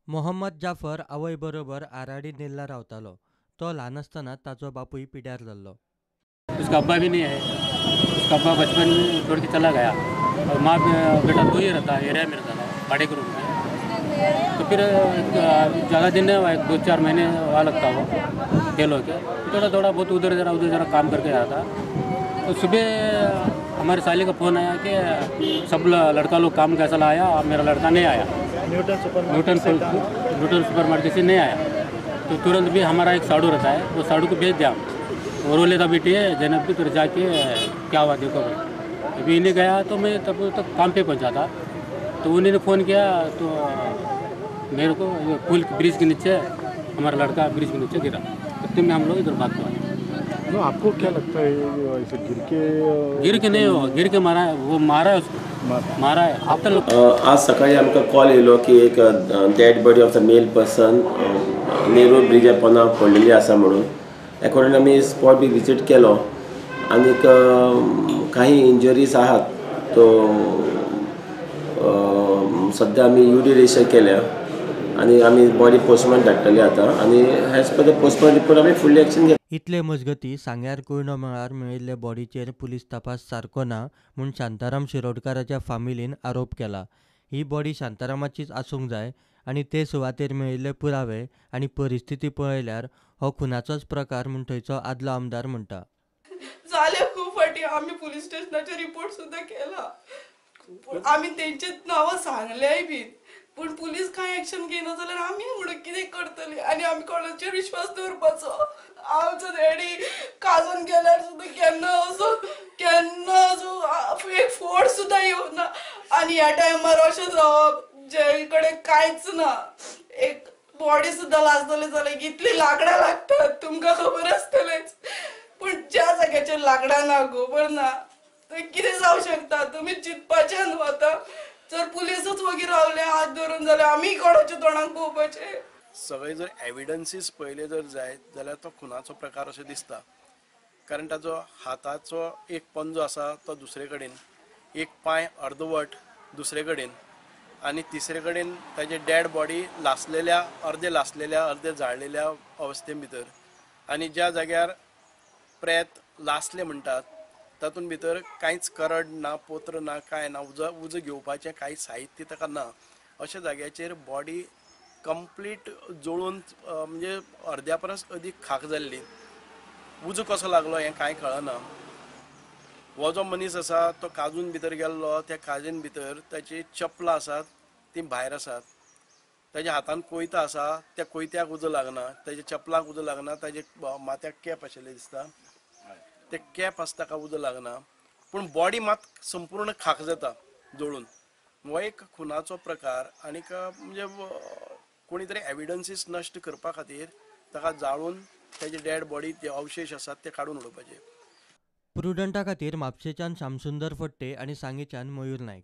मोहम्मद जाफर आवय बरोबर आराडी नेल्ला रावतालो। तो ल्हान आसतना ताचो बापूय पिड्यार जाल्लो। उसका अब्बा भी नहीं है। उसका अब्बा बचपन में छोड़ के चला गया और माँ बेटा तो ही रहता है, एरिया में रहता था भाड़े के रूम में। तो फिर ज़्यादा दिन नहीं हुआ, 2-4 महीने हुआ लगता वो फेल हो के। थोड़ा थोड़ा बहुत उधर जरा काम करके आया था। तो सुबह हमारे साले का फ़ोन आया कि सब लड़का लोग काम कैसा लाया, मेरा लड़का नहीं आया। न्यूटन सुपर मार्केट से नहीं आया। तो तुरंत भी हमारा एक साड़ू रहता है, वो साड़ू को भेज दिया। और वो लेता बेटी है जैनब की, तो जाके क्या हुआ देखो भाई। अभी इन्हें गया तो मैं तब तक काम पे पहुंचा था। तो उन्होंने फ़ोन किया तो मेरे को पुल ब्रिज के नीचे हमारा लड़का ब्रिज के नीचे गिरा। इतने में हम लोग इधर भाग गए। तो आपको क्या लगता है ऐसे गिर के नहीं हो, गिर के मारा है, वो मारा है उसको, मारा है। आज सकाळी आमकां कॉल येयलो की एक dead body of the male person Nehru Brezza पोंदा पडलेली आसा म्हणून। अकॉर्डिंग आमी स्पॉट बी विजीट केलो आनीक काही इंजरीज आहात। तो सद्या आमी UD रजिस्टर केल्या आनी आमी बॉडी पोस्टमॉर्टम धाडटले आतां आनी as per the postmortem report आमी फुडली एक्शन घेतली। इतले मजगती सांग्यार कुळणो मेळार मेळिल्ले बॉडीचेर पुलीस तपास सारको ना म्हूण शांताराम शिरोडकाराच्या फामिलीन आरोप केला। ही बॉडी शांतारामाचीच आसूंक जाय आनी ते सुवातेर मेळिल्ले पुरावे आनी परिस्थिती पळयल्यार हो खुनाचोच प्रकार म्हूण थंयचो आदलो आमदार म्हणटा। झाले खूप फाटी आम्ही पोलीस स्टेशनाचे रिपोर्ट सुद्धा केला, आम्ही त्यांचे नाव सांगलेय बी, पण पुलीस काय ऍक्शन घेना जाल्यार आम्ही म्हणून कितें करतली आनी आमी कोणाचेर विश्वास दवरपाचो। आमचो डॅडी काजून गेल्यार सुद्धा केन्ना असो एक फोड सुद्धा येवना आनी ह्या टायमार अशें जावप जे कडेन कांयच ना। एक बॉडी सुद्धा लाजतली जाल्यार कितली लाकडां लागतात तुमकां खबर आसतलेच, पण ज्या जाग्याचेर लाकडां ना, गोबर ना, थंय कितें जावं शकता तुमी चिंतपाचें न्हू। आतां जर पुलिसूच वगैरे रावले हात धरून जाल्यार आमी कोणाच्या तोंडाक पळोवपाचें। सगळे जर एविडन्सीस पळयले जर जायत जाल्यार तो खुनाचो प्रकार अशें दिसता, कारण ताजो हाताचो एक पंजो आसा तो दुसरे कडेन, एक पांय अर्दवट दुसरे कडेन आनी तिसरे कडेन ताजे डेड बॉडी अर्धे जाळलेल्या अवस्थेन भितर, आनी ज्या जाग्यार प्रेत लासले म्हणटात तातूंत भितर कांयच करड ना, पोत्र ना, कांय ना, उजो घेवपाचें कांय साहित्य ताका ना। अशा जाग्याचेर बॉडी कंप्लीट जळून म्हणजे अर्द्या परस अदीक खाक जाल्ली। उजो कसो लागलो हें कांय कळना। हो जो मनीस आसा तो काजून भितर गेल्लो, त्या काजेन भितर ताची चपलां आसात ती भायर आसात, ताच्या हातान कोयता आसा त्या कोयत्याक उजो लागना, ताच्या चपलाक उजो लागना, ताचे माथ्याक कॅप आशिल्ले दिसता ते कॅप आसा ताका उजो लागना, पूण बॉडी मात संपूर्ण खाक जाता जळून। हो एक खुनाचो प्रकार आनीक म्हणजे कोणी तरी एविडन्सीस नश्ट करपा खातीर ताका जाळून ताजे डेड बॉडी जे अवशेश आसात ते काडून उडोवपाचे। प्रुडंटा खातीर म्हापशेच्यान शामसुंदर फडते आनी सांगेच्यान मयूर नायक।